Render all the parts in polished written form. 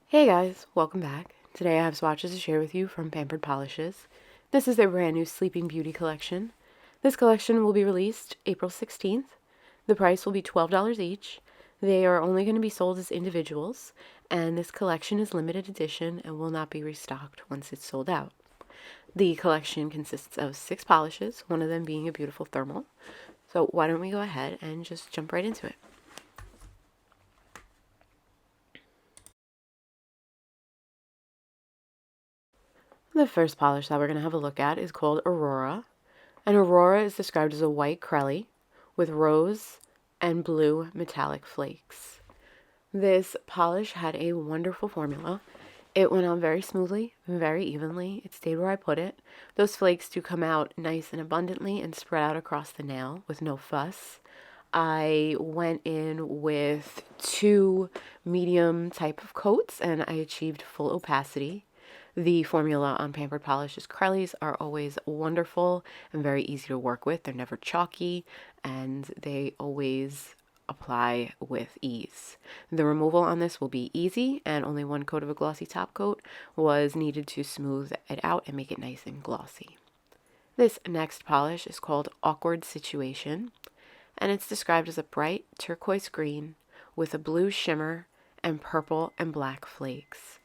Hey guys, welcome back. Today I have swatches to share with you from Pampered Polishes. This is their brand new Sleeping Beauty collection. This collection will be released April 16th. The price will be $12 each. They are only going to be sold as individuals, and this collection is limited edition and will not be restocked once it's sold out. The collection consists of 6 polishes, one of them being a beautiful thermal. So why don't we go ahead and just jump right into it. The first polish that we're going to have a look at is called Aurora. And Aurora is described as a white crelly with rose and blue metallic flakes. This polish had a wonderful formula. It went on very smoothly, very evenly. It stayed where I put it. Those flakes do come out nice and abundantly and spread out across the nail with no fuss. I went in with 2 medium type of coats and I achieved full opacity. The formula on Pampered Polish's Crellies are always wonderful and very easy to work with. They're never chalky and they always apply with ease. The removal on this will be easy and only 1 coat of a glossy top coat was needed to smooth it out and make it nice and glossy. This next polish is called Awkward Situation, and it's described as a bright turquoise green with a blue shimmer and purple and black flakes.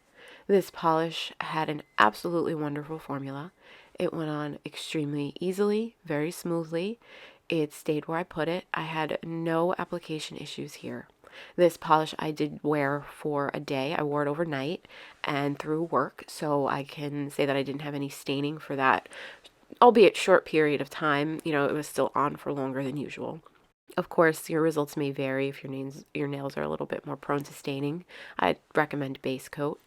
This polish had an absolutely wonderful formula. It went on extremely easily, very smoothly. It stayed where I put it. I had no application issues here. This polish I did wear for a day. I wore it overnight and through work, so I can say that I didn't have any staining for that, albeit short period of time. You know, it was still on for longer than usual. Of course, your results may vary if your nails are a little bit more prone to staining. I'd recommend base coat.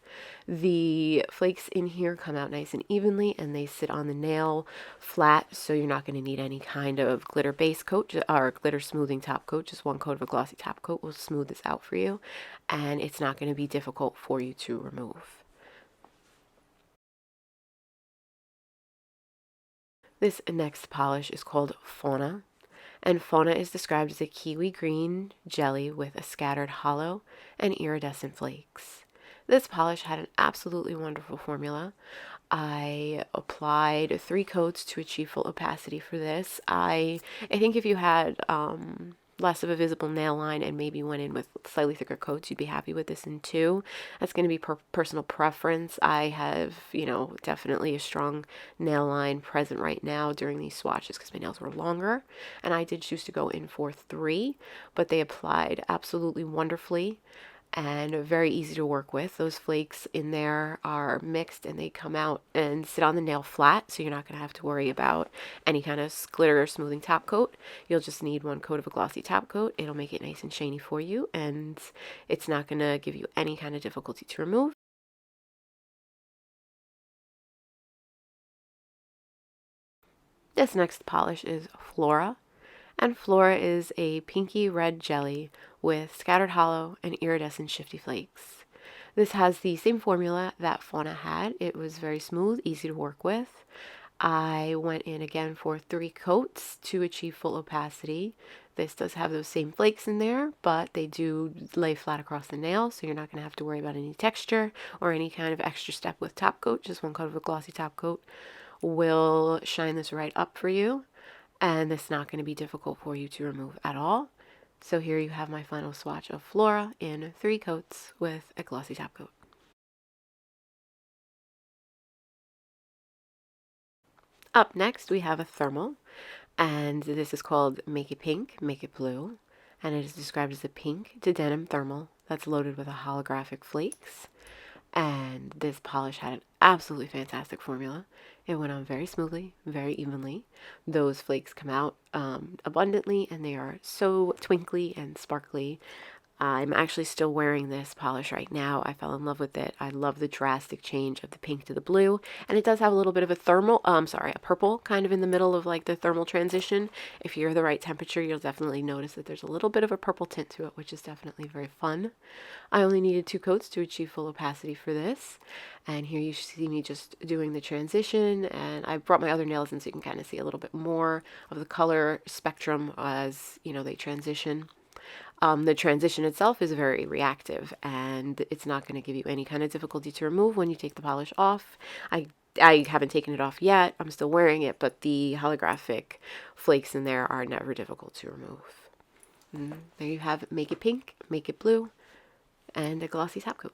The flakes in here come out nice and evenly and they sit on the nail flat, so you're not going to need any kind of glitter base coat or glitter smoothing top coat. Just 1 coat of a glossy top coat will smooth this out for you, and it's not going to be difficult for you to remove. This next polish is called Fauna. And Fauna is described as a kiwi green jelly with a scattered hollow and iridescent flakes. This polish had an absolutely wonderful formula. I applied 3 coats to achieve full opacity for this. I think if you had less of a visible nail line and maybe went in with slightly thicker coats, you'd be happy with this in 2. That's going to be personal preference. I have, definitely a strong nail line present right now during these swatches because my nails were longer, and I did choose to go in for 3, but they applied absolutely wonderfully and very easy to work with. Those flakes in there are mixed and they come out and sit on the nail flat, so you're not going to have to worry about any kind of glitter or smoothing top coat. You'll just need 1 coat of a glossy top coat. It'll make it nice and shiny for you, and it's not going to give you any kind of difficulty to remove. This next polish is Flora, and Flora is a pinky red jelly with scattered hollow and iridescent shifty flakes. This has the same formula that Fauna had. It was very smooth, easy to work with. I went in again for 3 coats to achieve full opacity. This does have those same flakes in there, but they do lay flat across the nail, so you're not going to have to worry about any texture or any kind of extra step with top coat. Just 1 coat of a glossy top coat will shine this right up for you, and it's not going to be difficult for you to remove at all. So here you have my final swatch of Flora in 3 coats with a glossy top coat. Up next we have a thermal, and this is called Make It Pink, Make It Blue, and it is described as a pink to denim thermal that's loaded with a holographic flakes. And this polish had an absolutely fantastic formula. It went on very smoothly, very evenly. Those flakes come out abundantly and they are so twinkly and sparkly. I'm actually still wearing this polish right now. I fell in love with it. I love the drastic change of the pink to the blue, and it does have a little bit of a purple kind of in the middle of like the thermal transition. If you're the right temperature, you'll definitely notice that there's a little bit of a purple tint to it, which is definitely very fun. I only needed 2 coats to achieve full opacity for this, and here you see me just doing the transition, and I brought my other nails in so you can kind of see a little bit more of the color spectrum as, they transition. The transition itself is very reactive, and it's not going to give you any kind of difficulty to remove when you take the polish off. I haven't taken it off yet. I'm still wearing it, but the holographic flakes in there are never difficult to remove. There you have it. Make it pink, make it blue, and a glossy top coat.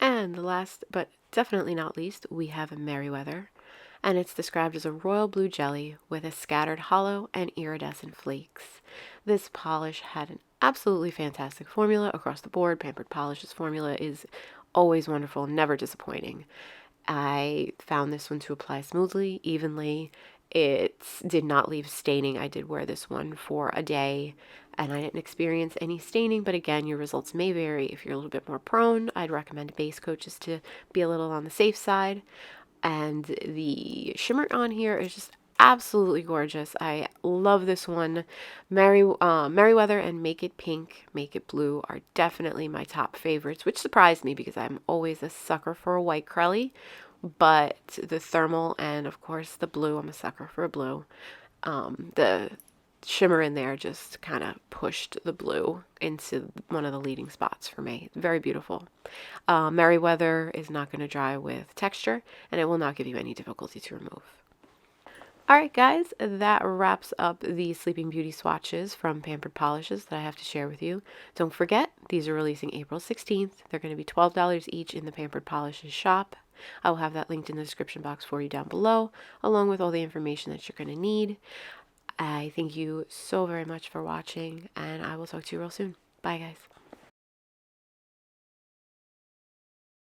And last, but definitely not least, we have Merryweather, and it's described as a royal blue jelly with a scattered hollow and iridescent flakes. This polish had an absolutely fantastic formula across the board. Pampered Polish's formula is always wonderful, never disappointing. I found this one to apply smoothly, evenly. It did not leave staining. I did wear this one for a day and I didn't experience any staining, but again, your results may vary. If you're a little bit more prone, I'd recommend base coat just to be a little on the safe side. And the shimmer on here is just absolutely gorgeous. I love this one. Merryweather and Make It Pink, Make It Blue are definitely my top favorites, which surprised me because I'm always a sucker for a white crelly. But the thermal and, of course, the blue, I'm a sucker for a blue. The shimmer in there just kind of pushed the blue into one of the leading spots for me. Very beautiful. Merryweather is not going to dry with texture, and it will not give you any difficulty to remove. Alright guys, that wraps up the Sleeping Beauty swatches from Pampered Polishes that I have to share with you. Don't forget, these are releasing April 16th. They're going to be $12 each in the Pampered Polishes shop. I will have that linked in the description box for you down below, along with all the information that you're going to need. I thank you so very much for watching, and I will talk to you real soon. Bye guys.